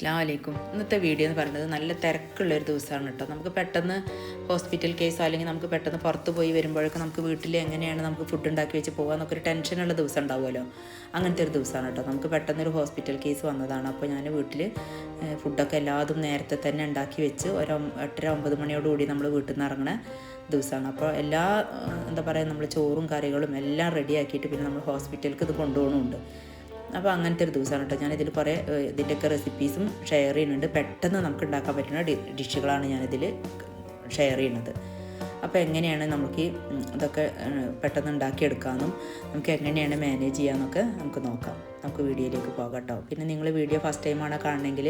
അസ്സലാമു അലൈക്കും. ഇന്നത്തെ വീഡിയോ എന്ന് പറയുന്നത് നല്ല തിരക്കുള്ളൊരു ദിവസമാണ് കേട്ടോ. നമുക്ക് പെട്ടെന്ന് ഹോസ്പിറ്റൽ കേസോ അല്ലെങ്കിൽ നമുക്ക് പെട്ടെന്ന് പുറത്ത് പോയി വരുമ്പോഴൊക്കെ നമുക്ക് വീട്ടിൽ എങ്ങനെയാണ് നമുക്ക് ഫുഡ് ഉണ്ടാക്കി വെച്ച് പോകുക എന്നൊക്കെ ഒരു ടെൻഷനുള്ള ദിവസം ഉണ്ടാവുമല്ലോ. അങ്ങനത്തെ ഒരു ദിവസമാണ് കേട്ടോ. നമുക്ക് പെട്ടെന്നൊരു ഹോസ്പിറ്റൽ കേസ് വന്നതാണ്. അപ്പോൾ ഞാൻ വീട്ടിൽ ഫുഡൊക്കെ എല്ലാതും നേരത്തെ തന്നെ ഉണ്ടാക്കി വെച്ച് ഒരു 8-9 മണിയോടുകൂടി നമ്മൾ വീട്ടിൽ നിന്ന് ഇറങ്ങുന്ന ദിവസമാണ്. അപ്പോൾ എല്ലാ എന്താ പറയുക, നമ്മൾ ചോറും കറികളും എല്ലാം റെഡിയാക്കിയിട്ട് പിന്നെ നമ്മൾ ഹോസ്പിറ്റലിലേക്ക് ഇത് കൊണ്ടുപോകണമുണ്ട്. അപ്പോൾ അങ്ങനത്തെ ഒരു ദിവസമാണ് കേട്ടോ. ഞാനിതിൽ കുറേ ഇതിൻ്റെയൊക്കെ റെസിപ്പീസും ഷെയർ ചെയ്യുന്നുണ്ട്. പെട്ടെന്ന് നമുക്ക് ഉണ്ടാക്കാൻ പറ്റുന്ന ഡിഷുകളാണ് ഞാനിതിൽ ഷെയർ ചെയ്യുന്നത്. അപ്പോൾ എങ്ങനെയാണ് നമുക്ക് ഇതൊക്കെ പെട്ടെന്ന് ഉണ്ടാക്കിയെടുക്കാമെന്നും നമുക്ക് എങ്ങനെയാണ് മാനേജ് ചെയ്യാമെന്നൊക്കെ നമുക്ക് നോക്കാം. നമുക്ക് വീഡിയോയിലേക്ക് പോകാം കേട്ടോ. പിന്നെ നിങ്ങൾ വീഡിയോ ഫസ്റ്റ് ടൈമാണ് കാണണമെങ്കിൽ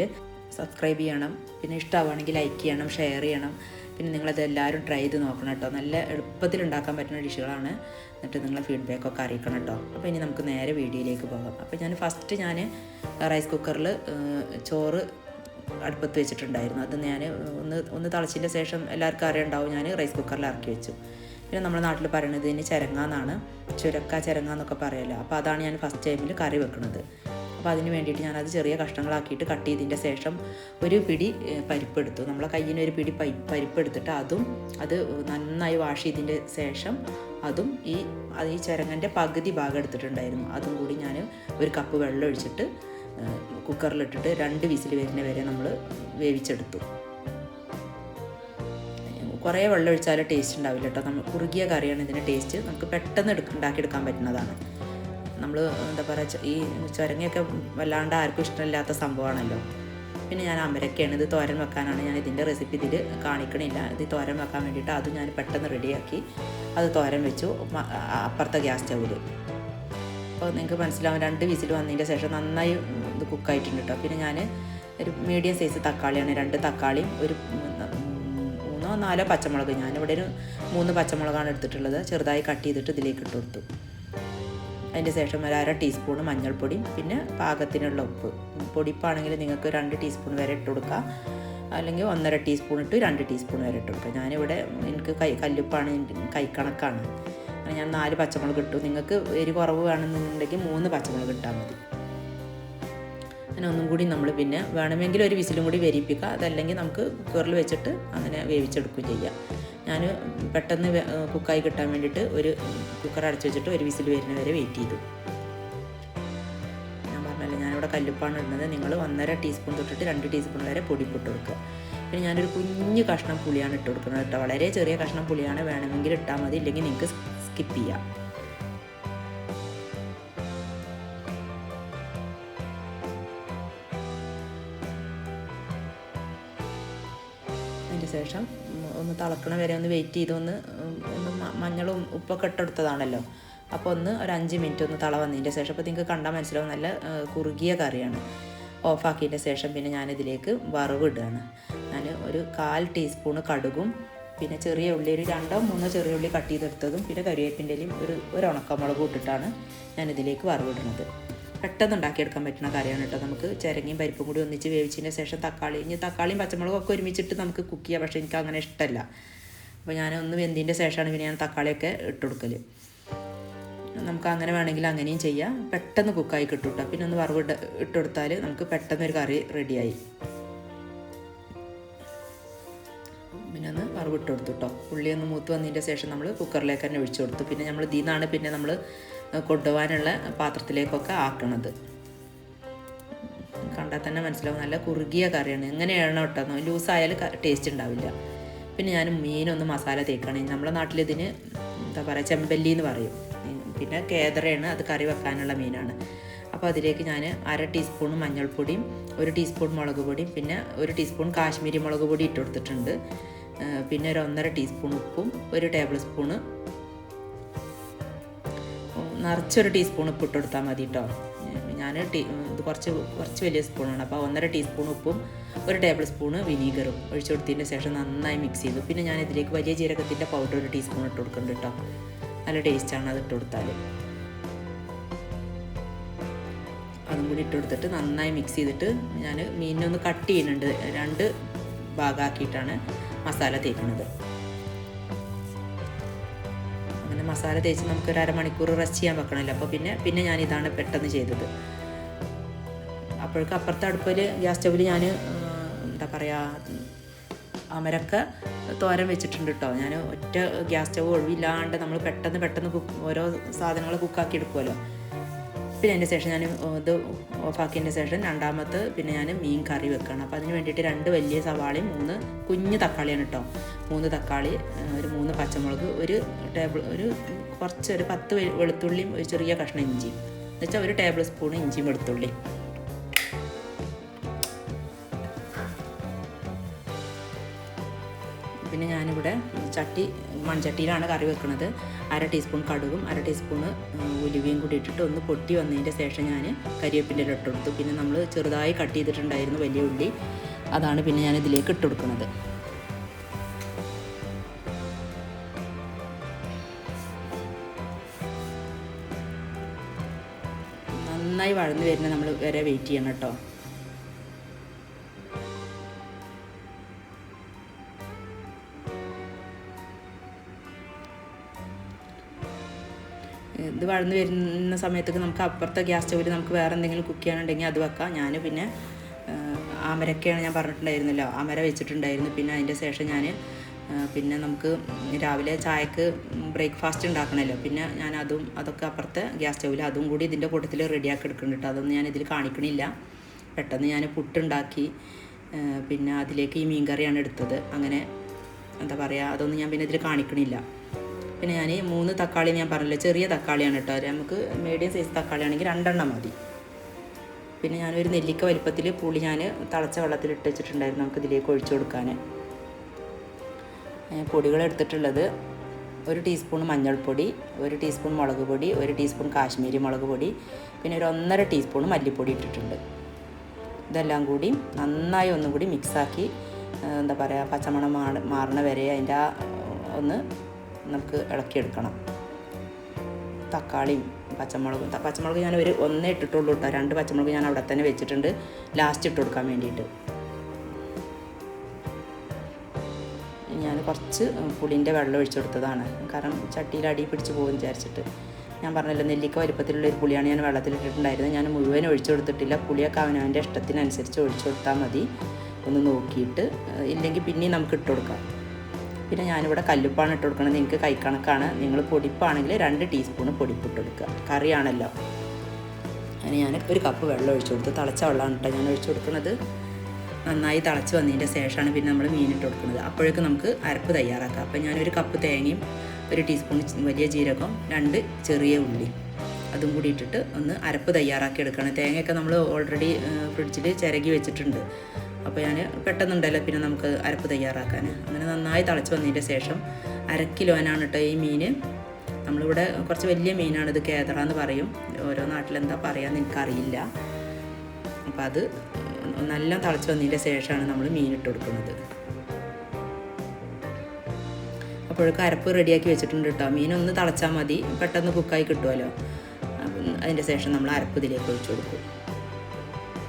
സബ്സ്ക്രൈബ് ചെയ്യണം. പിന്നെ ഇഷ്ടമാവുകയാണെങ്കിൽ ലൈക്ക് ചെയ്യണം, ഷെയർ ചെയ്യണം. പിന്നെ നിങ്ങളതെല്ലാവരും ട്രൈ ചെയ്ത് നോക്കണം കേട്ടോ. നല്ല എളുപ്പത്തിൽ ഉണ്ടാക്കാൻ പറ്റുന്ന ഡിഷുകളാണ്. എന്നിട്ട് നിങ്ങളെ ഫീഡ്ബാക്കൊക്കെ അറിയിക്കണം കേട്ടോ. അപ്പോൾ ഇനി നമുക്ക് നേരെ വീഡിയോയിലേക്ക് പോകാം. അപ്പോൾ ഞാൻ ഫസ്റ്റ് റൈസ് കുക്കറിൽ ചോറ് അടുപ്പത്ത് വെച്ചിട്ടുണ്ടായിരുന്നു. അത് ഞാൻ ഒന്ന് തിളച്ചതിൻ്റെ ശേഷം എല്ലാവർക്കും അറിയുണ്ടാവും, ഞാൻ റൈസ് കുക്കറിൽ ഇറക്കി വെച്ചു. പിന്നെ നമ്മുടെ നാട്ടിൽ പറയുന്നത് ഇതിന് ചിരങ്ങ എന്നാണ്, ചിരങ്ങ എന്നൊക്കെ പറയുമല്ലോ. അപ്പോൾ അതാണ് ഞാൻ ഫസ്റ്റ് ടൈമിൽ കറി വെക്കുന്നത്. അപ്പോൾ അതിന് വേണ്ടിയിട്ട് ഞാനത് ചെറിയ കഷ്ണങ്ങളാക്കിയിട്ട് കട്ട് ചെയ്തതിൻ്റെ ശേഷം ഒരു പിടി പരിപ്പെടുത്തു. നമ്മളെ കയ്യിന് ഒരു പിടി പരിപ്പെടുത്തിട്ട് അത് നന്നായി വാഷ് ചെയ്തതിൻ്റെ ശേഷം അതും ഈ ചിരങ്ങൻ്റെ പകുതി ഭാഗം എടുത്തിട്ടുണ്ടായിരുന്നു. അതും കൂടി ഞാൻ ഒരു കപ്പ് വെള്ളം ഒഴിച്ചിട്ട് കുക്കറിലിട്ടിട്ട് 2 വിസിൽ വരുന്ന വരെ നമ്മൾ വേവിച്ചെടുത്തു. കുറേ വെള്ളം ഒഴിച്ചാൽ ടേസ്റ്റ് ഉണ്ടാവില്ല കേട്ടോ. നമ്മൾ കുറുകിയ കറിയാണ് ഇതിൻ്റെ ടേസ്റ്റ്. നമുക്ക് പെട്ടെന്ന് ഉണ്ടാക്കിയെടുക്കാൻ പറ്റുന്നതാണ്. നമ്മൾ എന്താ പറയുക, ഈ ചുരങ്ങയൊക്കെ വല്ലാണ്ട് ആർക്കും ഇഷ്ടമില്ലാത്ത സംഭവമാണല്ലോ. പിന്നെ ഞാൻ അമരക്കയാണ്, ഇത് തോരൻ വെക്കാനാണ്. ഞാൻ ഇതിൻ്റെ റെസിപ്പി ഇതിൽ കാണിക്കണില്ല. ഇത് തോരൻ വെക്കാൻ വേണ്ടിയിട്ട് അത് ഞാൻ പെട്ടെന്ന് റെഡിയാക്കി അത് തോരൻ വെച്ചു അപ്പുറത്തെ ഗ്യാസ് സ്റ്റൗവിൽ. അപ്പോൾ നിങ്ങൾക്ക് മനസ്സിലാവും, 2 വിസിൽ വന്നതിൻ്റെ ശേഷം നന്നായി ഇത് കുക്കായിട്ടുണ്ട് കേട്ടോ. പിന്നെ ഞാൻ ഒരു മീഡിയം സൈസ് തക്കാളിയാണ്, 2 തക്കാളിയും ഒരു 3-4 പച്ചമുളക്, ഞാനിവിടെ ഒരു 3 പച്ചമുളകാണ് എടുത്തിട്ടുള്ളത്. ചെറുതായി കട്ട് ചെയ്തിട്ട് ഇതിലേക്ക് ഇട്ട് കൊടുത്തു. അതിൻ്റെ ശേഷം ഒരു 1/2 ടീസ്പൂണ് മഞ്ഞൾപ്പൊടിയും പിന്നെ പാകത്തിനുള്ള ഉപ്പ്. പൊടിപ്പാണെങ്കിൽ നിങ്ങൾക്ക് 2 ടീസ്പൂൺ വരെ ഇട്ട് കൊടുക്കുക, അല്ലെങ്കിൽ 1.5 ടീസ്പൂൺ ഇട്ട് 2 ടീസ്പൂൺ വരെ ഇട്ട് കൊടുക്കുക. ഞാനിവിടെ എനിക്ക് കല്ലുപ്പാണ്, കൈക്കണക്കാണ്. ഞാൻ 4 പച്ചമുളക് ഇട്ടു. നിങ്ങൾക്ക് എരി കുറവ് വേണമെന്നുണ്ടെങ്കിൽ 3 പച്ചമുളക് ഇട്ടാൽ മതി. അങ്ങനെ ഒന്നും കൂടി നമ്മൾ പിന്നെ വേണമെങ്കിൽ ഒരു വിസിലും കൂടി വേവിപ്പിക്കുക. അതല്ലെങ്കിൽ നമുക്ക് കുക്കറിൽ വെച്ചിട്ട് അങ്ങനെ വേവിച്ചെടുക്കുകയും ചെയ്യാം. ഞാൻ പെട്ടെന്ന് കുക്കായി കിട്ടാൻ വേണ്ടിയിട്ട് ഒരു കുക്കർ അടച്ചു വെച്ചിട്ട് ഒരു വിസിൽ വരുന്ന വരെ വെയിറ്റ് ചെയ്തു. ഞാൻ പറഞ്ഞല്ലോ, ഞാനിവിടെ കല്ലുപ്പാണ് ഇടുന്നത്. നിങ്ങൾ 1.5 ടീസ്പൂൺ തൊട്ടിട്ട് 2 ടീസ്പൂൺ വരെ പൊടിപ്പിട്ട് കൊടുക്കുക. പിന്നെ ഞാനൊരു കുഞ്ഞ് കഷ്ണം പുളിയാണ് ഇട്ട് കൊടുക്കുന്നത് കേട്ടോ. വളരെ ചെറിയ കഷ്ണം പുളിയാണ്, വേണമെങ്കിൽ ഇട്ടാൽ മതി, ഇല്ലെങ്കിൽ നിങ്ങൾക്ക് സ്കിപ്പ് ചെയ്യാം. അതിന് ശേഷം ഒന്ന് തിളക്കണ വരെ ഒന്ന് വെയിറ്റ് ചെയ്ത് ഒന്ന് മഞ്ഞളും ഉപ്പൊക്കെ ഇട്ടെടുത്തതാണല്ലോ. അപ്പോൾ ഒരു 5 മിനിറ്റ് ഒന്ന് തിള വന്നതിൻ്റെ ശേഷം, അപ്പോൾ നിങ്ങൾക്ക് കണ്ടാൽ മനസ്സിലാവും നല്ല കുറുകിയ കറിയാണ്. ഓഫാക്കിയതിൻ്റെ ശേഷം പിന്നെ ഞാനിതിലേക്ക് വറവ് ഇടുകയാണ്. ഞാൻ ഒരു 1/4 ടീസ്പൂണ് കടുകും പിന്നെ ചെറിയ ഉള്ളി ഒരു 2-3 ചെറിയ ഉള്ളി കട്ട് ചെയ്തെടുത്തതും പിന്നെ കരിവേപ്പിൻ്റെയും ഒരു ഉണക്കമുളകും ഇട്ടിട്ടാണ് ഞാനിതിലേക്ക് വറവിടുന്നത്. പെട്ടെന്ന് ഉണ്ടാക്കിയെടുക്കാൻ പറ്റുന്ന കറിയാണ് കേട്ടോ. നമുക്ക് ചിരങ്ങയും പരിപ്പും കൂടി ഒന്നിച്ച് വേവിച്ചതിന് ശേഷം തക്കാളിയും പച്ചമുളകും ഒക്കെ ഒരുമിച്ചിട്ട് നമുക്ക് കുക്ക് ചെയ്യാം. പക്ഷേ എനിക്ക് അങ്ങനെ ഇഷ്ടമല്ല. അപ്പോൾ ഞാൻ ഒന്ന് വെന്തതിൻ്റെ ശേഷമാണ് പിന്നെ ഞാൻ തക്കാളിയൊക്കെ ഇട്ട് കൊടുക്കൽ. നമുക്ക് അങ്ങനെ വേണമെങ്കിൽ അങ്ങനെയും ചെയ്യാം. പെട്ടെന്ന് കുക്കായി കിട്ടും കേട്ടോ. പിന്നെ ഒന്ന് വറവ് ഇട്ട് കൊടുത്താൽ നമുക്ക് പെട്ടെന്ന് ഒരു കറി റെഡിയായി. പിന്നെ ഒന്ന് വറവിട്ട് കൊടുത്തു കേട്ടോ. ഉള്ളി ഒന്ന് മൂത്ത് വന്നതിൻ്റെ ശേഷം നമ്മൾ കുക്കറിലേക്ക് തന്നെ ഒഴിച്ചു കൊടുത്തു. പിന്നെ നമ്മൾ ഇതിൽ നിന്നാണ് പിന്നെ നമ്മൾ കൊണ്ടുപോകാനുള്ള പാത്രത്തിലേക്കൊക്കെ ആക്കണത്. കണ്ടാൽ തന്നെ മനസ്സിലാവും, നല്ല കുറുകിയ കറിയാണ്. എങ്ങനെയാണ് കേട്ടോ, ലൂസായാൽ ടേസ്റ്റ് ഉണ്ടാവില്ല. പിന്നെ ഞാൻ മീനൊന്ന് മസാല തേക്കണം. നമ്മുടെ നാട്ടിലിതിന് എന്താ പറയുക, ചെമ്പല്ലി എന്ന് പറയും. പിന്നെ കേദറയാണ്, അത് കറി വെക്കാനുള്ള മീനാണ്. അപ്പോൾ അതിലേക്ക് ഞാൻ 1/2 ടീസ്പൂൺ മഞ്ഞൾപ്പൊടിയും 1 ടീസ്പൂൺ മുളക് പൊടിയും പിന്നെ 1 ടീസ്പൂൺ കാശ്മീരി മുളക് പൊടി ഇട്ട് കൊടുത്തിട്ടുണ്ട്. പിന്നെ ഒരു 1.5 ടീസ്പൂൺ ഉപ്പും 1 ടേബിൾ സ്പൂണ് നിറച്ചൊരു ടീസ്പൂൺ ഉപ്പ് ഇട്ട് കൊടുത്താൽ മതി കേട്ടോ. ഞാൻ ഇത് കുറച്ച് വലിയ സ്പൂണാണ്. അപ്പോൾ 1.5 ടീസ്പൂൺ ഉപ്പും 1 ടേബിൾ സ്പൂണ് വിനീഗറും ഒഴിച്ചു കൊടുത്തതിന് ശേഷം നന്നായി മിക്സ് ചെയ്തു. പിന്നെ ഞാൻ ഇതിലേക്ക് വലിയ ജീരകത്തിൻ്റെ പൗഡർ 1 ടീസ്പൂൺ ഇട്ട് കൊടുക്കുന്നുണ്ട് കേട്ടോ. നല്ല ടേസ്റ്റാണ് അത് ഇട്ട് കൊടുത്താൽ. അതും കൂടി ഇട്ട് കൊടുത്തിട്ട് നന്നായി മിക്സ് ചെയ്തിട്ട് ഞാൻ മീനിനൊന്ന് കട്ട് ചെയ്യുന്നുണ്ട്. 2 ഭാഗമാക്കിയിട്ടാണ് മസാല തേക്കുന്നത്. അങ്ങനെ മസാല തേച്ച് നമുക്കൊരു 1/2 മണിക്കൂർ റെസ്റ്റ് ചെയ്യാൻ വെക്കണമല്ലോ. അപ്പോൾ പിന്നെ ഞാൻ ഇതാണ് പെട്ടെന്ന് ചെയ്തത്. അപ്പോഴേക്കും അപ്പുറത്തെ അടുപ്പിൽ ഗ്യാസ് സ്റ്റൗവിൽ ഞാൻ എന്താ പറയുക അമരക്ക തോരൻ വെച്ചിട്ടുണ്ട് കേട്ടോ. ഞാൻ ഒറ്റ ഗ്യാസ് സ്റ്റവ് ഒഴിവില്ലാണ്ട് നമ്മൾ പെട്ടെന്ന് ഓരോ സാധനങ്ങൾ കുക്കാക്കി എടുക്കുമല്ലോ. പിന്നെ അതിൻ്റെ ശേഷം ഞാൻ ഇത് ഓഫാക്കിയതിൻ്റെ ശേഷം രണ്ടാമത്തെ പിന്നെ ഞാൻ മീൻ കറി വെക്കണം. അപ്പോൾ അതിന് വേണ്ടിയിട്ട് 2 വലിയ സവാളയും 3 കുഞ്ഞ് തക്കാളിയാണ് കേട്ടോ. 3 തക്കാളി, ഒരു 3 പച്ചമുളക്, ഒരു 10 വെളുത്തുള്ളിയും ഒരു ചെറിയ കഷ്ണം ഇഞ്ചിയും, എന്നുവെച്ചാൽ 1 ടേബിൾ സ്പൂൺ ഇഞ്ചിയും വെളുത്തുള്ളിയും. പിന്നെ ഞാനിവിടെ മൺചട്ടിയിലാണ് കറി വെക്കുന്നത്. 1/2 ടീസ്പൂൺ കടുകും 1/2 ടീസ്പൂൺ ഉലുവയും കൂടി ഇട്ടിട്ട് ഒന്ന് പൊട്ടി വന്നതിൻ്റെ ശേഷം ഞാൻ കരിവേപ്പിൻ്റെ ഇല ഇട്ടെടുത്തു. പിന്നെ നമ്മൾ ചെറുതായി കട്ട് ചെയ്തിട്ടുണ്ടായിരുന്നു വലിയ ഉള്ളി, അതാണ് പിന്നെ ഞാൻ ഇതിലേക്ക് ഇട്ട് കൊടുക്കുന്നത്. നന്നായി വഴന്ന് വരുന്നത് നമ്മൾ വരെ വെയിറ്റ് ചെയ്യണം കേട്ടോ. ഇത് വഴന്ന് വരുന്ന സമയത്തേക്ക് നമുക്ക് അപ്പുറത്തെ ഗ്യാസ് സ്റ്റൗവിൽ നമുക്ക് വേറെ എന്തെങ്കിലും കുക്ക് ചെയ്യാനുണ്ടെങ്കിൽ അത് വെക്കാം. ഞാൻ പിന്നെ അമരക്കയാണ് ഞാൻ പറഞ്ഞിട്ടുണ്ടായിരുന്നല്ലോ, അമര വെച്ചിട്ടുണ്ടായിരുന്നു. പിന്നെ അതിൻ്റെ ശേഷം ഞാൻ പിന്നെ നമുക്ക് രാവിലെ ചായക്ക് ബ്രേക്ക്ഫാസ്റ്റ് ഉണ്ടാക്കണമല്ലോ, പിന്നെ ഞാൻ അതൊക്കെ അപ്പുറത്തെ ഗ്യാസ് സ്റ്റൗവിൽ അതും കൂടി ഇതിൻ്റെ കൂട്ടത്തിൽ റെഡിയാക്കി എടുക്കുന്നുണ്ട്. അതൊന്നും ഞാൻ ഇതിൽ കാണിക്കണില്ല. പെട്ടെന്ന് ഞാൻ പുട്ടുണ്ടാക്കി, പിന്നെ അതിലേക്ക് ഈ മീൻ കറിയാണ് എടുത്തത്. അങ്ങനെ എന്താ പറയുക, അതൊന്നും ഞാൻ പിന്നെ ഇതിൽ കാണിക്കണില്ല. പിന്നെ ഞാൻ 3 തക്കാളി ഞാൻ പറഞ്ഞില്ല, ചെറിയ തക്കാളിയാണ് കേട്ടോ. നമുക്ക് മീഡിയം സൈസ് തക്കാളിയാണെങ്കിൽ 2 എണ്ണം മതി. പിന്നെ ഞാനൊരു നെല്ലിക്ക വലിപ്പത്തിൽ പുളി ഞാൻ തിളച്ച വെള്ളത്തിൽ ഇട്ട് വെച്ചിട്ടുണ്ടായിരുന്നു നമുക്ക് ഇതിലേക്ക് ഒഴിച്ചു കൊടുക്കാൻ. പൊടികൾ എടുത്തിട്ടുള്ളത് 1 ടീസ്പൂൺ മഞ്ഞൾപ്പൊടി, 1 ടീസ്പൂൺ മുളക് പൊടി, 1 ടീസ്പൂൺ കാശ്മീരി മുളക് പൊടി, പിന്നെ ഒരു 1.5 ടീസ്പൂൺ മല്ലിപ്പൊടി ഇട്ടിട്ടുണ്ട്. ഇതെല്ലാം കൂടി നന്നായി ഒന്നും കൂടി മിക്സാക്കി എന്താ പറയുക പച്ചമണം മാറണ വരെ അതിൻ്റെ ഒന്ന് നമുക്ക് ഇളക്കിയെടുക്കണം. തക്കാളിയും പച്ചമുളക് ഞാൻ ഒന്നേ ഇട്ടിട്ടുള്ളൂ കേട്ടോ. 2 പച്ചമുളക് ഞാൻ അവിടെ തന്നെ വെച്ചിട്ടുണ്ട് ലാസ്റ്റ് ഇട്ട് കൊടുക്കാൻ വേണ്ടിയിട്ട്. ഞാൻ കുറച്ച് പുളിൻ്റെ വെള്ളം ഒഴിച്ചു കൊടുത്തതാണ്, കാരണം ചട്ടിയിൽ അടി പിടിച്ച് പോകുമെന്ന് വിചാരിച്ചിട്ട്. ഞാൻ പറഞ്ഞല്ലോ നെല്ലിക്ക വലിപ്പത്തിലുള്ളൊരു പുളിയാണ് ഞാൻ വെള്ളത്തിലിട്ടിട്ടുണ്ടായിരുന്നത്. ഞാൻ മുഴുവൻ ഒഴിച്ചു കൊടുത്തിട്ടില്ല. പുളിയൊക്കെ അവനവൻ്റെ ഇഷ്ടത്തിനനുസരിച്ച് ഒഴിച്ചു കൊടുത്താൽ മതി. ഒന്ന് നോക്കിയിട്ട് ഇല്ലെങ്കിൽ പിന്നെയും നമുക്ക് ഇട്ട് കൊടുക്കാം. പിന്നെ ഞാനിവിടെ കല്ലുപ്പാണ് ഇട്ട് കൊടുക്കുന്നത്. നിങ്ങൾക്ക് കൈക്കണക്കാണ്. നിങ്ങൾ പൊടിപ്പാണെങ്കിൽ 2 ടീസ്പൂൺ പൊടിപ്പിട്ട് കൊടുക്കുക. കറിയാണല്ലോ. അങ്ങനെ ഞാൻ 1 കപ്പ് വെള്ളം ഒഴിച്ചു കൊടുത്ത്, തിളച്ച വെള്ളമാണ് കേട്ടോ ഞാൻ ഒഴിച്ചു കൊടുക്കുന്നത്. നന്നായി തിളച്ച് വന്നതിൻ്റെ ശേഷമാണ് പിന്നെ നമ്മൾ മീനിട്ട് കൊടുക്കുന്നത്. അപ്പോഴേക്കും നമുക്ക് അരപ്പ് തയ്യാറാക്കാം. അപ്പോൾ ഞാൻ 1 കപ്പ് തേങ്ങയും 1 ടീസ്പൂൺ വലിയ ജീരകം, 2 ചെറിയ ഉള്ളി അതും കൂടി ഇട്ടിട്ട് ഒന്ന് അരപ്പ് തയ്യാറാക്കി എടുക്കണം. തേങ്ങയൊക്കെ നമ്മൾ ഓൾറെഡി ഫ്രിഡ്ജിൽ ചിരകി വെച്ചിട്ടുണ്ട്. അപ്പോൾ ഞാൻ പെട്ടെന്നുണ്ടല്ലോ പിന്നെ നമുക്ക് അരപ്പ് തയ്യാറാക്കാൻ. അങ്ങനെ നന്നായി തിളച്ച് വന്നതിൻ്റെ ശേഷം 1/2 കിലോനാണ് കേട്ടോ ഈ മീൻ. നമ്മളിവിടെ കുറച്ച് വലിയ മീനാണ്, ഇത് കേദറ എന്ന് പറയും. ഓരോ നാട്ടിലെന്താ പറയാന്ന് എനിക്കറിയില്ല. അപ്പോൾ അത് നല്ല തിളച്ച് വന്നതിൻ്റെ ശേഷമാണ് നമ്മൾ മീനിട്ട് കൊടുക്കുന്നത്. അപ്പോഴേക്കും അരപ്പ് റെഡിയാക്കി വെച്ചിട്ടുണ്ട് കേട്ടോ. മീനൊന്ന് തിളച്ചാൽ മതി, പെട്ടെന്ന് കുക്കായി കിട്ടുമല്ലോ. അതിൻ്റെ ശേഷം നമ്മൾ അരപ്പ് ഇതിലേക്ക് ഒഴിച്ചു കൊടുക്കും.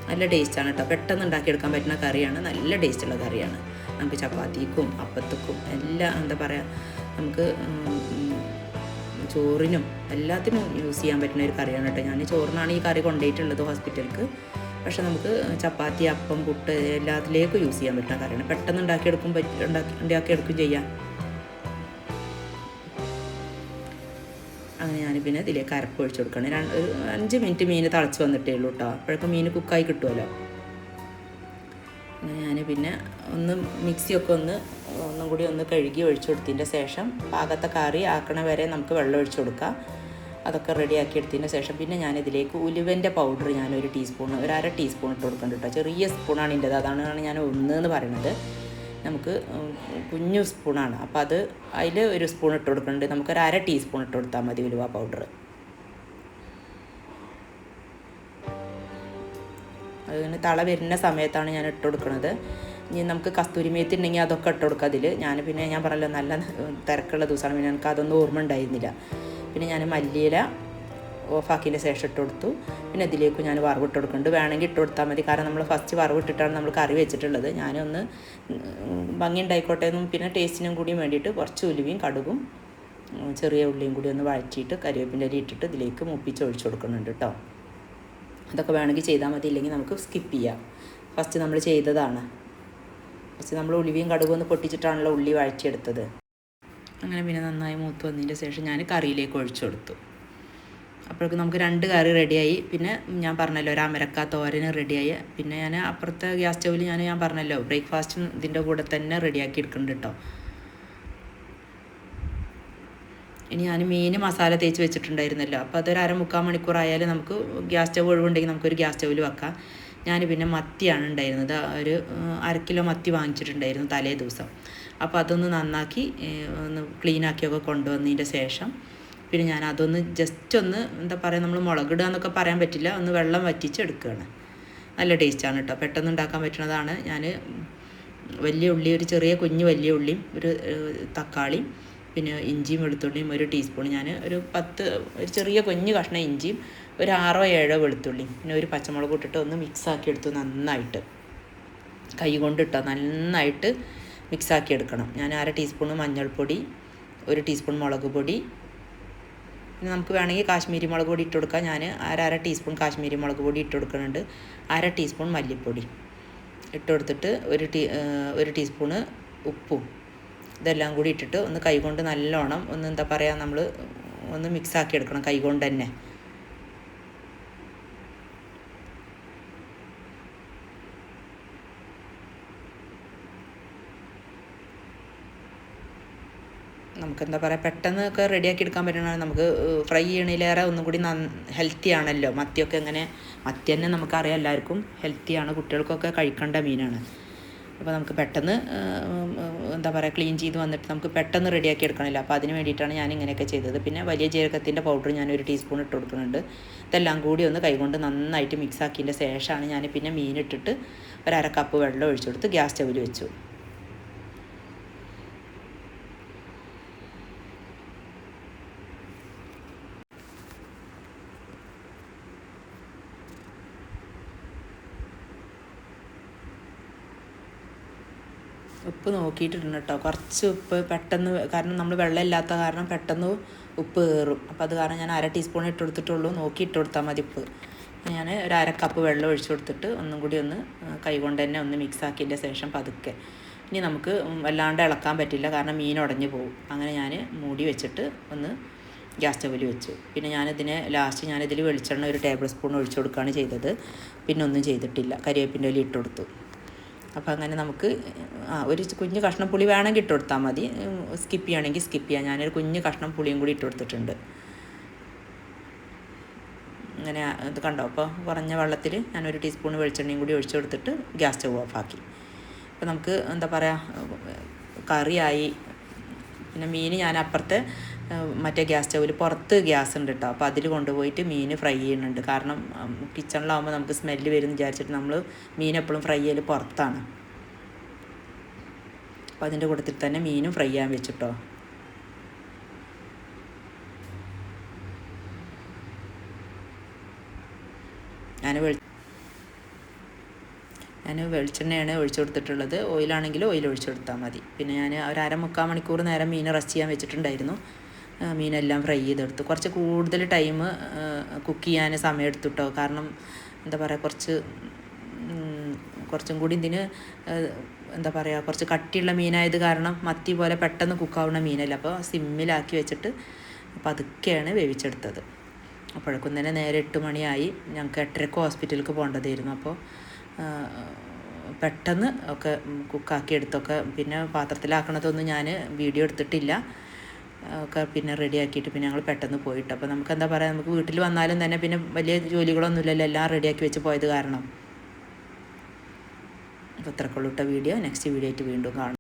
നല്ല ടേസ്റ്റാണ് കേട്ടോ. പെട്ടെന്ന് ഉണ്ടാക്കിയെടുക്കാൻ പറ്റുന്ന കറിയാണ്, നല്ല ടേസ്റ്റുള്ള കറിയാണ്. നമുക്ക് ചപ്പാത്തിക്കും അപ്പത്തക്കും എല്ലാം എന്താ പറയുക, നമുക്ക് ചോറിനും എല്ലാത്തിനും യൂസ് ചെയ്യാൻ പറ്റുന്ന ഒരു കറിയാണ് കേട്ടോ. ഞാൻ ചോറിനാണ് ഈ കറി കൊണ്ടുപോയിട്ടുള്ളത് ഹോസ്പിറ്റലിലേക്ക്. പക്ഷെ നമുക്ക് ചപ്പാത്തി, അപ്പം, പുട്ട് എല്ലാത്തിലേക്കും യൂസ് ചെയ്യാൻ പറ്റുന്ന കറിയാണ്. പെട്ടെന്ന് ഉണ്ടാക്കിയെടുക്കും ചെയ്യാം. അങ്ങനെ ഞാൻ പിന്നെ ഇതിലേക്ക് അരപ്പ് ഒഴിച്ച് കൊടുക്കണം. ഒരു 5 മിനിറ്റ് മീൻ തിളച്ച് വന്നിട്ടേ ഉള്ളൂ കേട്ടോ. അപ്പോഴേക്കും മീൻ കുക്കായി കിട്ടുമല്ലോ. അങ്ങനെ ഞാൻ പിന്നെ ഒന്ന് മിക്സിയൊക്കെ ഒന്നും കൂടി കഴുകി ഒഴിച്ചു കൊടുത്തതിൻ്റെ ശേഷം പാകത്തെ കറി ആക്കണ വരെ നമുക്ക് വെള്ളം ഒഴിച്ചു കൊടുക്കാം. അതൊക്കെ റെഡിയാക്കി എടുത്തതിന് ശേഷം പിന്നെ ഞാനിതിലേക്ക് ഉലുവൻ്റെ പൗഡർ ഞാൻ 1 ടീസ്പൂൺ, 1/2 ടീസ്പൂൺ ഇട്ട് കൊടുക്കുന്നുണ്ട് കേട്ടോ. ചെറിയ സ്പൂണാണ് ഇതിൻ്റെത്, അതാണ് ഞാൻ 1 എന്ന് പറയുന്നത്. നമുക്ക് കുഞ്ഞു സ്പൂണാണ്. അപ്പോൾ അതിൽ 1 സ്പൂൺ ഇട്ട് കൊടുക്കുന്നുണ്ട്. നമുക്കൊരു 1/2 ടീസ്പൂൺ ഇട്ട് കൊടുത്താൽ മതി ഉലുവ പൗഡർ. അതിന് തള വരുന്ന സമയത്താണ് ഞാൻ ഇട്ട് കൊടുക്കുന്നത്. ഇനി നമുക്ക് കസ്തൂരി മേത്തി ഉണ്ടെങ്കിൽ അതൊക്കെ ഇട്ട് കൊടുക്കുക അതിൽ. ഞാൻ പറഞ്ഞല്ലോ നല്ല തിരക്കുള്ള ദിവസമാണ്, പിന്നെ എനിക്ക് അതൊന്നും ഓർമ്മ ഉണ്ടായിരുന്നില്ല. പിന്നെ ഞാൻ മല്ലിയില ഓഫാക്കിയതിൻ്റെ ശേഷം ഇട്ട് കൊടുത്തു. പിന്നെ ഇതിലേക്ക് ഞാൻ വറവിട്ട് കൊടുക്കുന്നുണ്ട്. വേണമെങ്കിൽ ഇട്ട് കൊടുത്താൽ മതി, കാരണം നമ്മൾ ഫസ്റ്റ് വറവിട്ടിട്ടാണ് നമ്മൾ കറി വെച്ചിട്ടുള്ളത്. ഞാനൊന്ന് ഭംഗി ഉണ്ടായിക്കോട്ടെ എന്നും പിന്നെ ടേസ്റ്റിനും കൂടി വേണ്ടിയിട്ട് കുറച്ച് ഉലുവയും കടുകും ചെറിയ ഉള്ളിയും കൂടി ഒന്ന് വഴറ്റിയിട്ട് കരിവേപ്പിൻ്റെ ഇല ഇട്ടിട്ട് ഇതിലേക്ക് മുപ്പിച്ച് ഒഴിച്ചു കൊടുക്കുന്നുണ്ട് കേട്ടോ. അതൊക്കെ വേണമെങ്കിൽ ചെയ്താൽ മതി, ഇല്ലെങ്കിൽ നമുക്ക് സ്കിപ്പ് ചെയ്യാം. ഫസ്റ്റ് നമ്മൾ ചെയ്തതാണ്. ഫസ്റ്റ് നമ്മൾ ഉലുവയും കടുകും ഒന്ന് പൊട്ടിച്ചിട്ടാണല്ലോ ഉള്ളി വഴറ്റിയെടുത്തത്. അങ്ങനെ പിന്നെ നന്നായി മൂത്ത് വന്നതിൻ്റെ ശേഷം ഞാൻ കറിയിലേക്ക് ഒഴിച്ചു കൊടുത്തു. അപ്പോഴേക്കും നമുക്ക് 2 കറി റെഡിയായി. പിന്നെ ഞാൻ പറഞ്ഞല്ലോ ഒരു അമരക്ക തോരന് റെഡിയായി. പിന്നെ ഞാൻ അപ്പുറത്തെ ഗ്യാസ് സ്റ്റൗവിൽ ഞാൻ പറഞ്ഞല്ലോ ബ്രേക്ക്ഫാസ്റ്റും ഇതിൻ്റെ കൂടെ തന്നെ റെഡിയാക്കി എടുക്കുന്നുണ്ട് കേട്ടോ. ഇനി ഞാൻ മീൻ മസാല തേച്ച് വെച്ചിട്ടുണ്ടായിരുന്നല്ലോ, അപ്പോൾ അതൊരു 1/4 മണിക്കൂറായാലും നമുക്ക് ഗ്യാസ് സ്റ്റവ് ഒഴിവുണ്ടെങ്കിൽ നമുക്കൊരു ഗ്യാസ് സ്റ്റൗവിൽ വെക്കാം. ഞാൻ പിന്നെ മത്തിയാണ് ഉണ്ടായിരുന്നത്, ഒരു 1/2 കിലോ മത്തി വാങ്ങിച്ചിട്ടുണ്ടായിരുന്നു തലേ ദിവസം. അപ്പോൾ അതൊന്ന് നന്നാക്കി ഒന്ന് ക്ലീനാക്കിയൊക്കെ കൊണ്ടുവന്നതിൻ്റെ ശേഷം പിന്നെ ഞാൻ അതൊന്ന് ജസ്റ്റ് ഒന്ന് എന്താ പറയുക, നമ്മൾ മുളകിടുക എന്നൊക്കെ പറയാൻ പറ്റില്ല, ഒന്ന് വെള്ളം വറ്റിച്ചെടുക്കുകയാണ്. നല്ല ടേസ്റ്റാണ് കേട്ടോ, പെട്ടെന്ന് ഉണ്ടാക്കാൻ പറ്റുന്നതാണ്. ഞാൻ വലിയ ഉള്ളി, ഒരു ചെറിയ കുഞ്ഞ് വലിയ ഉള്ളിയും ഒരു തക്കാളിയും പിന്നെ ഇഞ്ചിയും വെളുത്തുള്ളിയും 1 ടീസ്പൂൺ, ഞാൻ ഒരു ചെറിയ കുഞ്ഞ് കഷ്ണം ഇഞ്ചിയും ഒരു 6-7 വെളുത്തുള്ളിയും പിന്നെ ഒരു പച്ചമുളക് ഇട്ടിട്ട് ഒന്ന് മിക്സാക്കി എടുത്തു. നന്നായിട്ട് കൈ കൊണ്ടിട്ടോ നന്നായിട്ട് മിക്സാക്കി എടുക്കണം. ഞാൻ 1/2 ടീസ്പൂൺ മഞ്ഞൾപ്പൊടി, 1 ടീസ്പൂൺ മുളക് പൊടി, പിന്നെ നമുക്ക് വേണമെങ്കിൽ കാശ്മീരി മുളക് പൊടി ഇട്ട് കൊടുക്കാം. ഞാൻ 1/2 ടീസ്പൂൺ കാശ്മീരി മുളക് പൊടി ഇട്ട് കൊടുക്കുന്നുണ്ട്. 1/2 ടീസ്പൂൺ മല്ലിപ്പൊടി ഇട്ട് കൊടുത്തിട്ട് 1 ടീസ്പൂണ് ഉപ്പും ഇതെല്ലാം കൂടി ഇട്ടിട്ട് ഒന്ന് കൈകൊണ്ട് നല്ലോണം ഒന്ന് എന്താ പറയുക, നമ്മൾ ഒന്ന് മിക്സാക്കി എടുക്കണം കൈകൊണ്ട് തന്നെ. നമുക്കെന്താ പറയുക, പെട്ടെന്നൊക്കെ റെഡിയാക്കി എടുക്കാൻ പറ്റണതാണ്. നമുക്ക് ഫ്രൈ ചെയ്യണതിലേറെ ഒന്നും കൂടി ഹെൽത്തി ആണല്ലോ മത്തിയൊക്കെ. മത്തി തന്നെ നമുക്കറിയാം എല്ലാവർക്കും ഹെൽത്തിയാണ്, കുട്ടികൾക്കൊക്കെ കഴിക്കേണ്ട മീനാണ്. അപ്പോൾ നമുക്ക് പെട്ടെന്ന് എന്താ പറയുക ക്ലീൻ ചെയ്ത് വന്നിട്ട് നമുക്ക് പെട്ടെന്ന് റെഡിയാക്കി എടുക്കണമല്ലോ. അപ്പോൾ അതിന് വേണ്ടിയിട്ടാണ് ഞാൻ ഇങ്ങനെയൊക്കെ ചെയ്തത്. പിന്നെ വലിയ ജീരകത്തിൻ്റെ പൗഡർ ഞാൻ 1 ടീസ്പൂൺ ഇട്ട് കൊടുക്കുന്നുണ്ട്. ഇതെല്ലാം കൂടി ഒന്ന് കൈകൊണ്ട് നന്നായിട്ട് മിക്സ് ആക്കിയതിൻ്റെ ശേഷമാണ് ഞാൻ പിന്നെ മീനിട്ടിട്ട് 1/2 കപ്പ് വെള്ളം ഒഴിച്ചു കൊടുത്ത് ഗ്യാസ് സ്റ്റൗവിൽ വെച്ചു. ഉപ്പ് നോക്കിയിട്ടിടണം കേട്ടോ, കുറച്ച് ഉപ്പ് പെട്ടെന്ന്, കാരണം നമ്മൾ വെള്ളം ഇല്ലാത്ത കാരണം പെട്ടെന്ന് ഉപ്പ് കയറും. അപ്പോൾ അത് കാരണം ഞാൻ 1/2 ടീസ്പൂൺ ഇട്ട് കൊടുത്തിട്ടുള്ളൂ, നോക്കി ഇട്ട് കൊടുത്താൽ മതി ഉപ്പ്. ഞാൻ ഒരു 1/2 കപ്പ് വെള്ളം ഒഴിച്ചു കൊടുത്തിട്ട് ഒന്നും കൂടി ഒന്ന് കൈകൊണ്ട് തന്നെ ഒന്ന് മിക്സ് ആക്കിയതിൻ്റെ ശേഷം പതുക്കെ. ഇനി നമുക്ക് വല്ലാണ്ട് ഇളക്കാൻ പറ്റില്ല, കാരണം മീൻ ഉടഞ്ഞു പോകും. അങ്ങനെ ഞാൻ മൂടി വെച്ചിട്ട് ഒന്ന് ഗ്യാസ് സ്റ്റൗവിൽ വെച്ചു. പിന്നെ ഞാനിതിൽ വെളിച്ചെണ്ണ 1 ടേബിൾ സ്പൂൺ ഒഴിച്ചു കൊടുക്കുകയാണ് ചെയ്തത്. പിന്നെ ഒന്നും ചെയ്തിട്ടില്ല, കരിവേപ്പിൻ്റെ ഇല ഇട്ട് കൊടുത്തു. അപ്പോൾ അങ്ങനെ നമുക്ക് ഒരു കുഞ്ഞ് കഷ്ണം പുളി വേണമെങ്കിൽ ഇട്ട് കൊടുത്താൽ മതി, സ്കിപ്പ് ചെയ്യുകയാണെങ്കിൽ സ്കിപ്പ് ചെയ്യാം. ഞാനൊരു കുഞ്ഞ് കഷ്ണം പുളിയും കൂടി ഇട്ട് കൊടുത്തിട്ടുണ്ട്. അങ്ങനെ ഇത് കണ്ടോ, അപ്പോൾ കുറഞ്ഞ വെള്ളത്തിൽ ഞാൻ 1 ടീസ്പൂൺ വെളിച്ചെണ്ണയും കൂടി ഒഴിച്ചു കൊടുത്തിട്ട് ഗ്യാസ് സ്റ്റവ് ഓഫാക്കി. അപ്പോൾ നമുക്ക് എന്താ പറയുക കറിയായി. പിന്നെ മീൻ ഞാൻ അപ്പുറത്തെ മറ്റേ ഗ്യാസ് സ്റ്റൗവിൽ പുറത്ത് ഗ്യാസ് ഉണ്ട് കേട്ടോ, അപ്പോൾ അതിൽ കൊണ്ടുപോയിട്ട് മീൻ ഫ്രൈ ചെയ്യുന്നുണ്ട്. കാരണം കിച്ചണിലാവുമ്പോൾ നമുക്ക് സ്മെല്ല് വരുമെന്ന് വിചാരിച്ചിട്ട് നമ്മൾ മീൻ എപ്പോഴും ഫ്രൈ ചെയ്യൽ പുറത്താണ്. അപ്പോൾ അതിൻ്റെ കൂട്ടത്തിൽ തന്നെ മീനും ഫ്രൈ ചെയ്യാൻ വെച്ചിട്ടോ. ഞാൻ വെളിച്ചെണ്ണയാണ് ഒഴിച്ചു കൊടുത്തിട്ടുള്ളത്, ഓയിലാണെങ്കിൽ ഓയിൽ ഒഴിച്ചു കൊടുത്താൽ മതി. പിന്നെ ഞാൻ ഒരു 1/4 മണിക്കൂർ നേരം മീൻ റെസ്റ്റ് ചെയ്യാൻ വെച്ചിട്ടുണ്ടായിരുന്നു. മീനെല്ലാം ഫ്രൈ ചെയ്തെടുത്തു. കുറച്ച് കൂടുതൽ ടൈം കുക്ക് ചെയ്യാൻ സമയം എടുത്തുട്ടോ, കാരണം എന്താ പറയുക കുറച്ചും കൂടി ഇതിന് എന്താ പറയുക കുറച്ച് കട്ടിയുള്ള മീനായത് കാരണം മത്തി പോലെ പെട്ടെന്ന് കുക്കാവുന്ന മീനല്ല. അപ്പോൾ സിമ്മിലാക്കി വെച്ചിട്ട് പതുക്കെയാണ് വേവിച്ചെടുത്തത്. അപ്പോഴേക്കും തന്നെ നേരെ 8 മണിയായി. ഞങ്ങൾക്ക് 8:30 ഹോസ്പിറ്റലിലേക്ക് പോകേണ്ടതായിരുന്നു. അപ്പോൾ പെട്ടെന്ന് ഒക്കെ കുക്കാക്കി എടുത്തൊക്കെ, പിന്നെ പാത്രത്തിലാക്കണതൊന്നും ഞാൻ വീഡിയോ എടുത്തിട്ടില്ല, ഒക്കെ പിന്നെ റെഡിയാക്കിയിട്ട് പിന്നെ ഞങ്ങൾ പെട്ടെന്ന് പോയിട്ട്. അപ്പോൾ നമുക്ക് എന്താ പറയുക, നമുക്ക് വീട്ടിൽ വന്നാലും തന്നെ പിന്നെ വലിയ ജോലികളൊന്നുമില്ലല്ലോ, എല്ലാം റെഡിയാക്കി വെച്ച് പോയത് കാരണം. അപ്പോൾ ഇത്രക്കുള്ള വീഡിയോ. നെക്സ്റ്റ് വീഡിയോ ആയിട്ട് വീണ്ടും കാണാം.